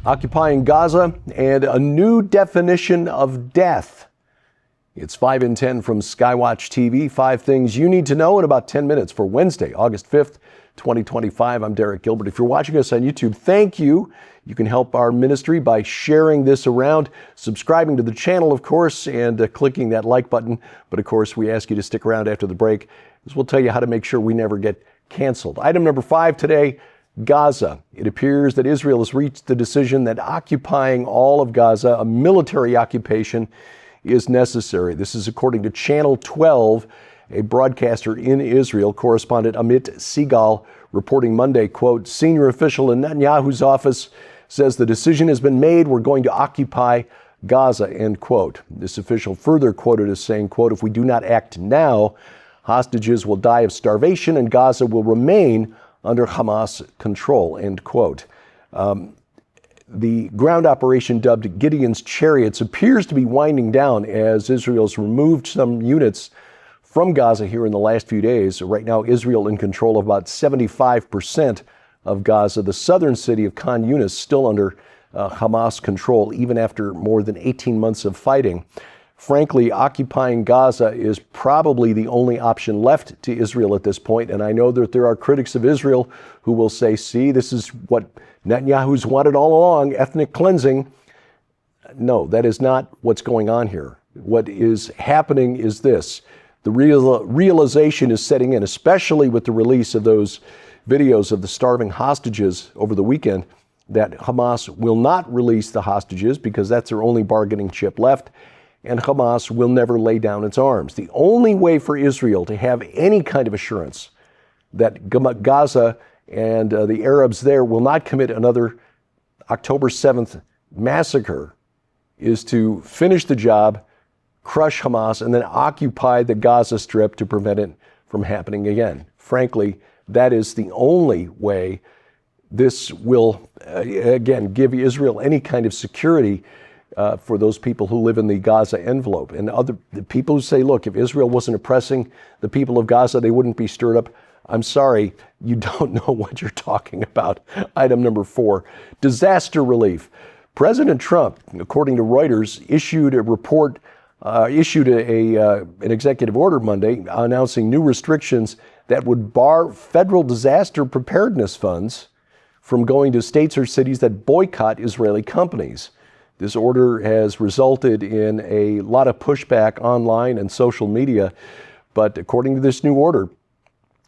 occupying Gaza, and a new definition of death. It's 5 in 10 from SkyWatchTV. 5 things you need to know in about 10 minutes for Wednesday, August 5th, 2025. I'm Derek Gilbert. If you're watching us on YouTube, thank you. You can help our ministry by sharing this around, subscribing to the channel, of course, and clicking that like button. But of course, we ask you to stick around after the break, as we'll tell you how to make sure we never get canceled. Item number 5 today, Gaza. It appears that Israel has reached the decision that occupying all of Gaza, a military occupation, is necessary. This is according to Channel 12, a broadcaster in Israel. Correspondent Amit Segal reporting Monday, quote, senior official in Netanyahu's office says the decision has been made. We're going to occupy Gaza, end quote. This official further quoted as saying, quote, if we do not act now, hostages will die of starvation and Gaza will remain under Hamas control, end quote. The ground operation dubbed Gideon's Chariots appears to be winding down as Israel's removed some units from Gaza here in the last few days. Right now, Israel in control of about 75% of Gaza. The southern city of Khan Yunis still under Hamas control, even after more than 18 months of fighting. Frankly, occupying Gaza is probably the only option left to Israel at this point. And I know that there are critics of Israel who will say, see, this is what Netanyahu's wanted all along, ethnic cleansing. No, that is not what's going on here. What is happening is this. The realization is setting in, especially with the release of those videos of the starving hostages over the weekend, that Hamas will not release the hostages because that's their only bargaining chip left. And Hamas will never lay down its arms. The only way for Israel to have any kind of assurance that Gaza and the Arabs there will not commit another October 7th massacre is to finish the job, crush Hamas, and then occupy the Gaza Strip to prevent it from happening again. Frankly, that is the only way this will, again, give Israel any kind of security for those people who live in the Gaza envelope. And the people who say, look, if Israel wasn't oppressing the people of Gaza, they wouldn't be stirred up. I'm sorry, you don't know what you're talking about. Item number 4, disaster relief. President Trump, according to Reuters, issued an executive order Monday announcing new restrictions that would bar federal disaster preparedness funds from going to states or cities that boycott Israeli companies. This order has resulted in a lot of pushback online and social media, but according to this new order,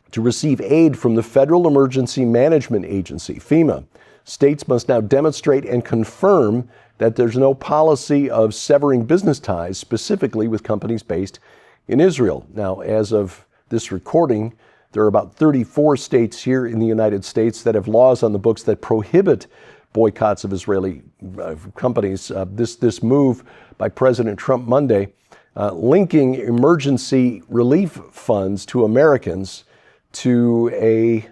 to receive aid from the Federal Emergency Management Agency, FEMA, states must now demonstrate and confirm that there's no policy of severing business ties, specifically with companies based in Israel. Now, as of this recording, there are about 34 states here in the United States that have laws on the books that prohibit boycotts of Israeli companies. This move by President Trump Monday, linking emergency relief funds to Americans to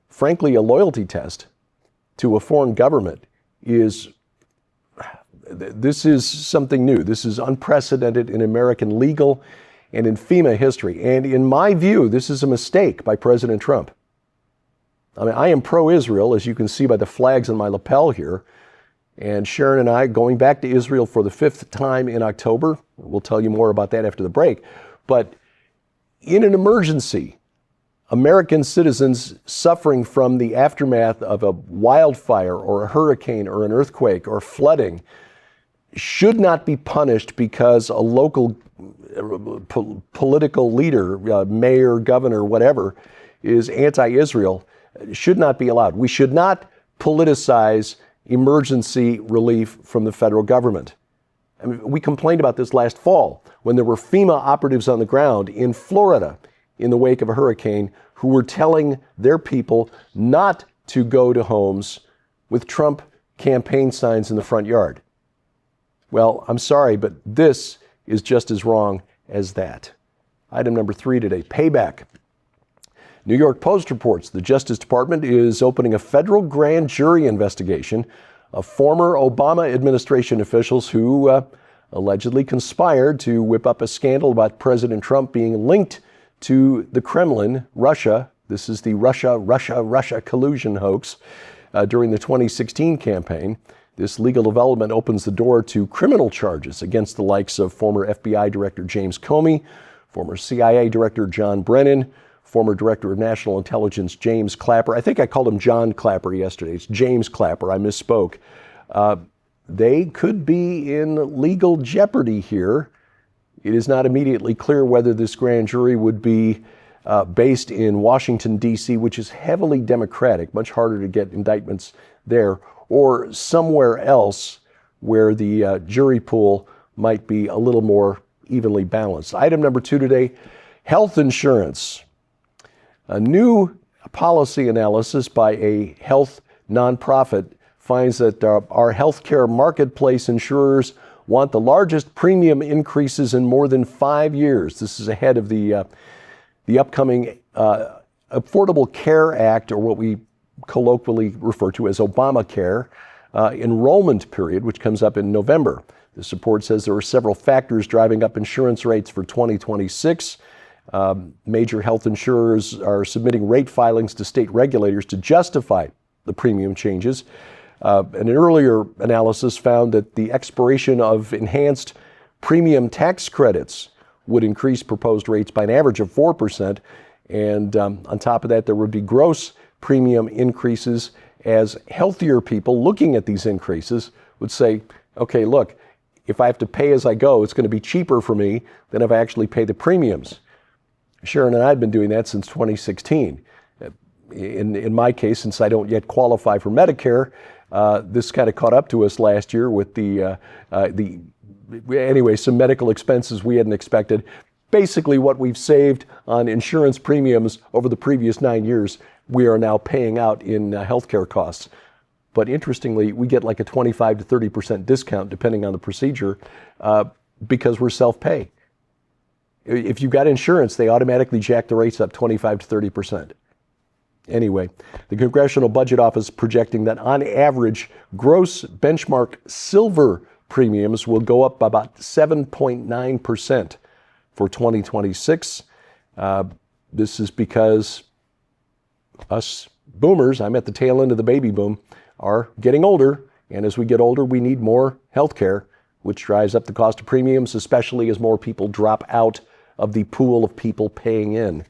frankly, a loyalty test to a foreign government this is something new. This is unprecedented in American legal and in FEMA history. And in my view, this is a mistake by President Trump. I mean, I am pro-Israel, as you can see by the flags on my lapel here. And Sharon and I going back to Israel for the 5th time in October. We'll tell you more about that after the break. But in an emergency, American citizens suffering from the aftermath of a wildfire or a hurricane or an earthquake or flooding should not be punished because a local political leader, mayor, governor, whatever, is anti-Israel. Should not be allowed. We should not politicize emergency relief from the federal government. I mean, we complained about this last fall when there were FEMA operatives on the ground in Florida in the wake of a hurricane who were telling their people not to go to homes with Trump campaign signs in the front yard. Well, I'm sorry, but this is just as wrong as that. Item number 3 today, payback. New York Post reports the Justice Department is opening a federal grand jury investigation of former Obama administration officials who allegedly conspired to whip up a scandal about President Trump being linked to the Kremlin, Russia. This is the Russia collusion hoax during the 2016 campaign. This legal development opens the door to criminal charges against the likes of former FBI Director James Comey, former CIA Director John Brennan, former Director of National Intelligence James Clapper. I think I called him John Clapper yesterday. It's James Clapper. I misspoke. They could be in legal jeopardy here. It is not immediately clear whether this grand jury would be based in Washington, D.C., which is heavily Democratic, much harder to get indictments there, or somewhere else where the jury pool might be a little more evenly balanced. Item number 2 today, health insurance. A new policy analysis by a health nonprofit finds that our healthcare marketplace insurers want the largest premium increases in more than 5 years. This is ahead of the upcoming Affordable Care Act, or what we colloquially refer to as Obamacare, enrollment period, which comes up in November. This report says there are several factors driving up insurance rates for 2026. Major health insurers are submitting rate filings to state regulators to justify the premium changes. An earlier analysis found that the expiration of enhanced premium tax credits would increase proposed rates by an average of 4%. And on top of that, there would be gross premium increases as healthier people looking at these increases would say, okay, look, if I have to pay as I go, it's going to be cheaper for me than if I actually pay the premiums. Sharon and I have been doing that since 2016. In my case, since I don't yet qualify for Medicare, this kind of caught up to us last year with some medical expenses we hadn't expected. Basically, what we've saved on insurance premiums over the previous 9 years, we are now paying out in healthcare costs. But interestingly, we get like a 25 to 30% discount depending on the procedure because we're self-pay. If you've got insurance, they automatically jack the rates up 25 to 30%. Anyway, the Congressional Budget Office projecting that on average, gross benchmark silver premiums will go up by about 7.9% for 2026. This is because us boomers, I'm at the tail end of the baby boom, are getting older. And as we get older, we need more health care, which drives up the cost of premiums, especially as more people drop out of the pool of people paying in.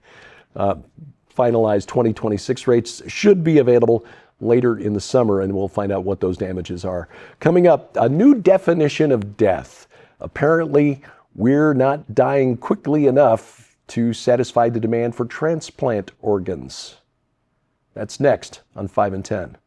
Finalized 2026 rates should be available later in the summer, and we'll find out what those damages are. Coming up, a new definition of death. Apparently, we're not dying quickly enough to satisfy the demand for transplant organs. That's next on 5 and 10.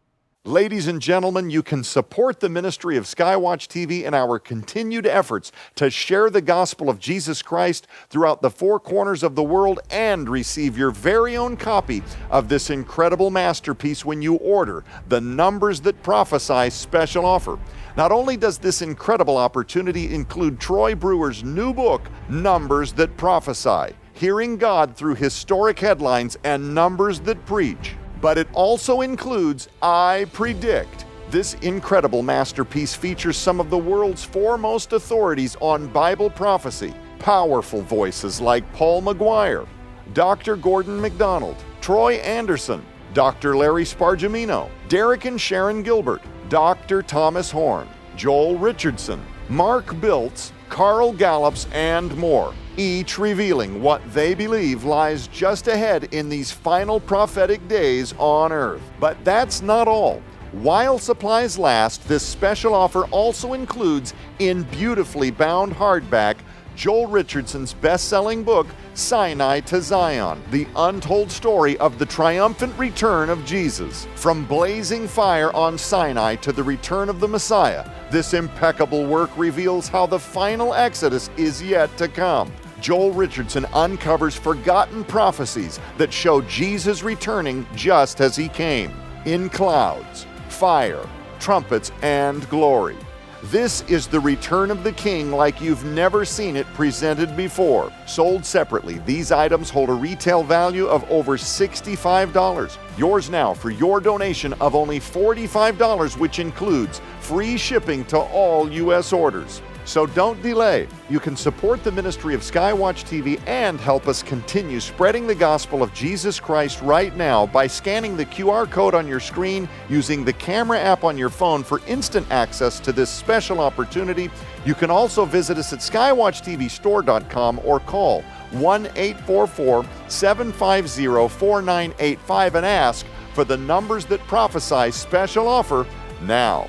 Ladies and gentlemen, you can support the ministry of SkyWatch TV in our continued efforts to share the gospel of Jesus Christ throughout the four corners of the world and receive your very own copy of this incredible masterpiece when you order the Numbers That Prophesy special offer. Not only does this incredible opportunity include Troy Brewer's new book, Numbers That Prophesy, Hearing God Through Historic Headlines and Numbers That Preach, but it also includes I Predict. This incredible masterpiece features some of the world's foremost authorities on Bible prophecy, powerful voices like Paul McGuire, Dr. Gordon MacDonald, Troy Anderson, Dr. Larry Spargimino, Derek and Sharon Gilbert, Dr. Thomas Horn, Joel Richardson, Mark Biltz, Carl Gallups, and more, each revealing what they believe lies just ahead in these final prophetic days on earth. But that's not all. While supplies last, this special offer also includes, in beautifully bound hardback, Joel Richardson's best-selling book, Sinai to Zion, the untold story of the triumphant return of Jesus. From blazing fire on Sinai to the return of the Messiah, this impeccable work reveals how the final Exodus is yet to come. Joel Richardson uncovers forgotten prophecies that show Jesus returning just as he came, in clouds, fire, trumpets, and glory. This is the return of the King like you've never seen it presented before. Sold separately, these items hold a retail value of over $65. Yours now for your donation of only $45, which includes free shipping to all U.S. orders. So don't delay. You can support the ministry of SkyWatch TV and help us continue spreading the gospel of Jesus Christ right now by scanning the QR code on your screen, using the camera app on your phone for instant access to this special opportunity. You can also visit us at skywatchtvstore.com or call 1-844-750-4985 and ask for the numbers that prophesy special offer now.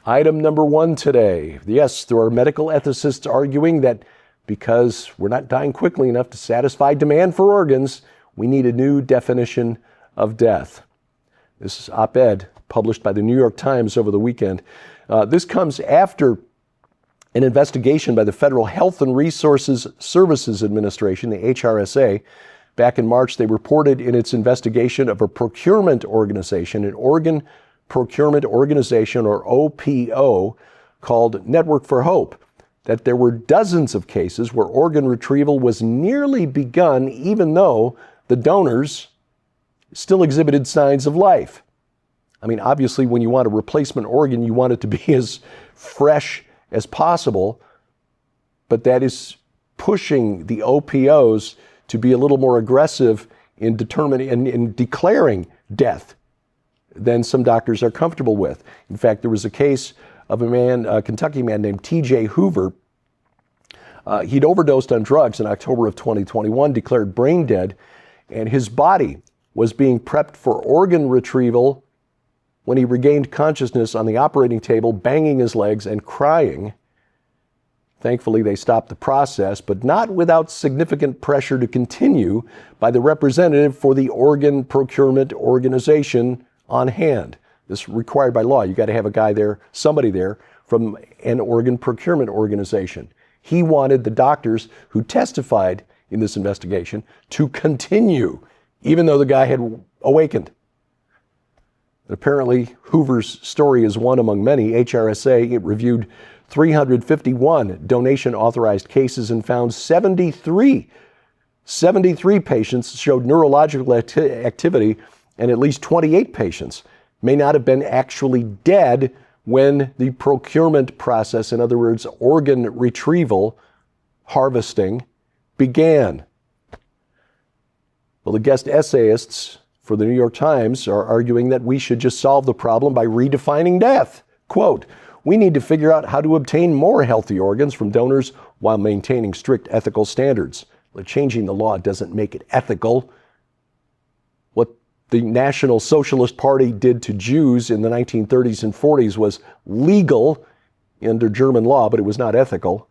Item number one today. Yes, there are medical ethicists arguing that because we're not dying quickly enough to satisfy demand for organs, we need a new definition of death. This is op-ed published by the New York Times over the weekend. This comes after an investigation by the Federal Health and Resources Services Administration, the HRSA. Back in March, they reported in its investigation of a procurement organization, an organ procurement organization, or OPO, called Network for Hope, that there were dozens of cases where organ retrieval was nearly begun even though the donors still exhibited signs of life. I mean, obviously, when you want a replacement organ, you want it to be as fresh as possible, but that is pushing the OPOs to be a little more aggressive in determining and in declaring death than some doctors are comfortable with. In fact, there was a case of a Kentucky man named T.J. Hoover. He'd overdosed on drugs in October of 2021, declared brain dead, and his body was being prepped for organ retrieval when he regained consciousness on the operating table, banging his legs and crying. Thankfully, they stopped the process, but not without significant pressure to continue by the representative for the organ procurement organization on hand. This required by law. You got to have a guy there, somebody there from an organ procurement organization. He wanted the doctors who testified in this investigation to continue, even though the guy had awakened. Apparently, Hoover's story is one among many. HRSA reviewed 351 donation-authorized cases and found 73 patients showed neurological activity, and at least 28 patients may not have been actually dead when the procurement process, in other words, organ retrieval, harvesting, began. Well, the guest essayists for the New York Times are arguing that we should just solve the problem by redefining death. Quote, "We need to figure out how to obtain more healthy organs from donors while maintaining strict ethical standards." Well, changing the law doesn't make it ethical. What the National Socialist Party did to Jews in the 1930s and 40s was legal under German law, but it was not ethical.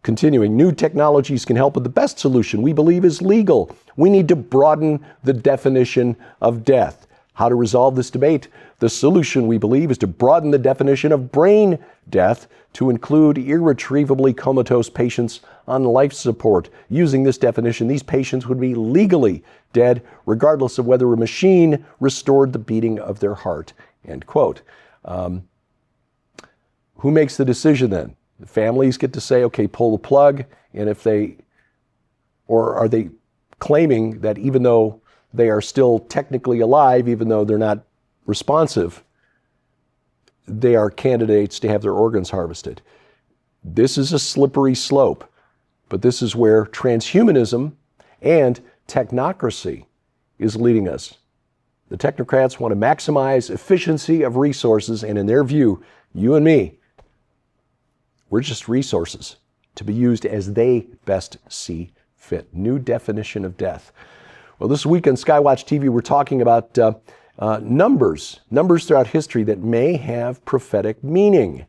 Continuing, new technologies can help, but the best solution, we believe, is legal. We need to broaden the definition of death. How to resolve this debate? The solution, we believe, is to broaden the definition of brain death to include irretrievably comatose patients on life support. Using this definition, these patients would be legally dead, regardless of whether a machine restored the beating of their heart. End quote. Who makes the decision then? The families get to say, okay, pull the plug, and or are they claiming that even though they are still technically alive, even though they're not responsive, they are candidates to have their organs harvested? This is a slippery slope, but this is where transhumanism and technocracy is leading us. The technocrats want to maximize efficiency of resources, and in their view, you and me, we're just resources to be used as they best see fit. New definition of death. Well, this week on SkyWatch TV, we're talking about numbers throughout history that may have prophetic meaning.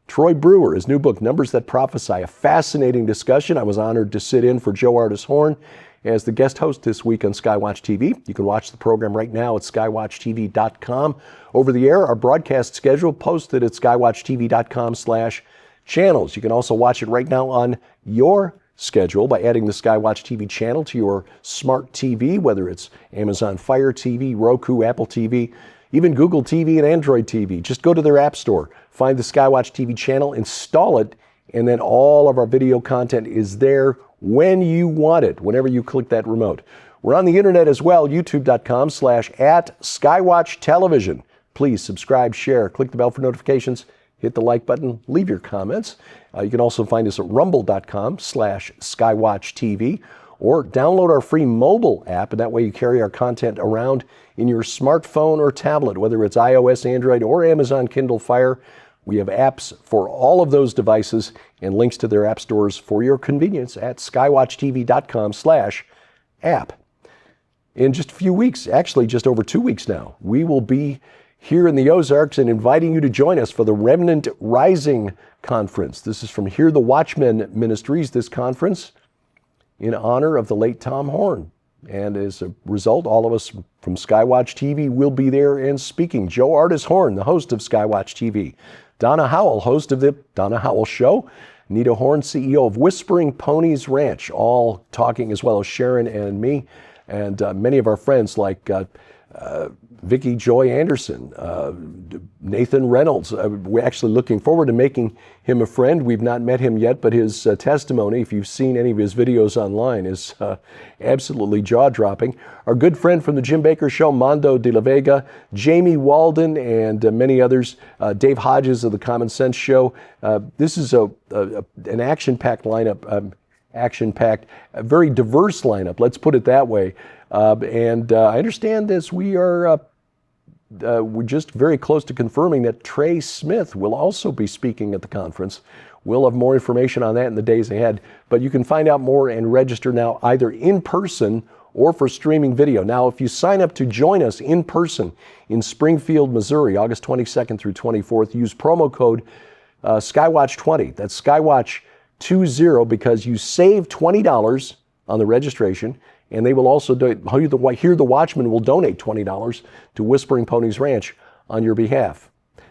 Troy Brewer, his new book, Numbers That Prophesy, a fascinating discussion. I was honored to sit in for Joe Artis Horn as the guest host this week on SkyWatch TV. You can watch the program right now at skywatchtv.com. Over the air, our broadcast schedule posted at skywatchtv.com/channels. You can also watch it right now on your schedule by adding the SkyWatch TV channel to your smart TV, whether it's Amazon Fire TV, Roku, Apple TV, even Google TV and Android TV. Just go to their app store, find the SkyWatch TV channel, install it, and then all of our video content is there when you want it, whenever you click that remote. We're on the internet as well, youtube.com/@SkyWatchTelevision. Please subscribe, share, click the bell for notifications, hit the like button, leave your comments. You can also find us at rumble.com/SkyWatchTV, or download our free mobile app, and that way you carry our content around in your smartphone or tablet, whether it's iOS, Android, or Amazon Kindle Fire. We have apps for all of those devices and links to their app stores for your convenience at skywatchtv.com/app. In just a few weeks, actually just over 2 weeks now, we will be here in the Ozarks and inviting you to join us for the Remnant Rising Conference. This is from Hear the Watchmen Ministries, this conference in honor of the late Tom Horn. And as a result, all of us from Skywatch TV will be there and speaking. Joe Artis Horn, the host of Skywatch TV. Donna Howell, host of the Donna Howell Show. Nita Horn, CEO of Whispering Ponies Ranch, all talking, as well as Sharon and me. And many of our friends like Vicki Joy Anderson, Nathan Reynolds. We're actually looking forward to making him a friend. We've not met him yet, but his testimony, if you've seen any of his videos online, is absolutely jaw-dropping. Our good friend from the Jim Baker Show, Mondo de la Vega, Jamie Walden, and many others. Dave Hodges of the Common Sense Show. This is an action-packed lineup. Action-packed, a very diverse lineup, let's put it that way. And I understand this, we're just very close to confirming that Trey Smith will also be speaking at the conference. We'll have more information on that in the days ahead, but you can find out more and register now either in person or for streaming video. Now, if you sign up to join us in person in Springfield, Missouri, August 22nd through 24th, use promo code SkyWatch20. That's SkyWatch20 because you save $20 on the registration, and they will also Hear the Watchmen will donate $20 to Whispering Ponies Ranch on your behalf.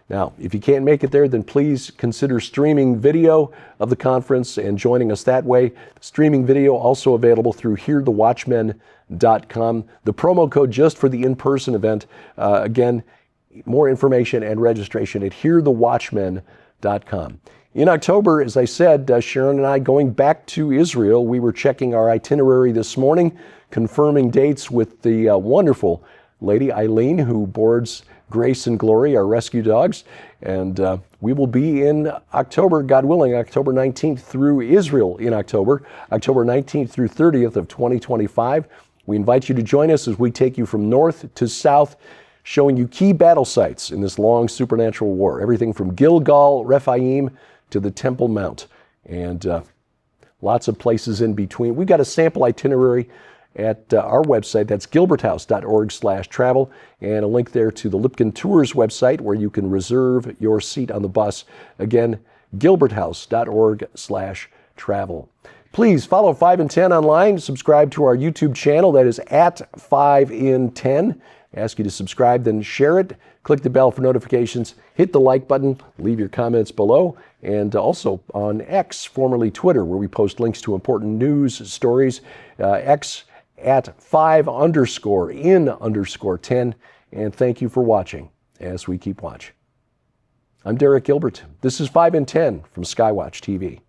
Now, if you can't make it there, then please consider streaming video of the conference and joining us that way. Streaming video also available through hearthewatchmen.com. The promo code just for the in-person event. Again, more information and registration at hearthewatchmen.com. In October, as I said, Sharon and I going back to Israel. We were checking our itinerary this morning, confirming dates with the wonderful lady Eileen, who boards Grace and Glory, our rescue dogs. And we will be in October, God willing, October 19th through Israel in October 19th through 30th of 2025. We invite you to join us as we take you from north to south, showing you key battle sites in this long supernatural war. Everything from Gilgal, Rephaim, to the Temple Mount, and lots of places in between. We've got a sample itinerary at our website. That's gilberthouse.org/travel, and a link there to the Lipkin Tours website where you can reserve your seat on the bus. Again, gilberthouse.org/travel. Please follow 5 in 10 online. Subscribe to our YouTube channel. That is at 5 in 10. Ask you to subscribe, then share it. Click the bell for notifications. Hit the like button. Leave your comments below. And also on X, formerly Twitter, where we post links to important news stories. X at 5_in_10. And thank you for watching as we keep watch. I'm Derek Gilbert. This is 5 in 10 from SkyWatch TV.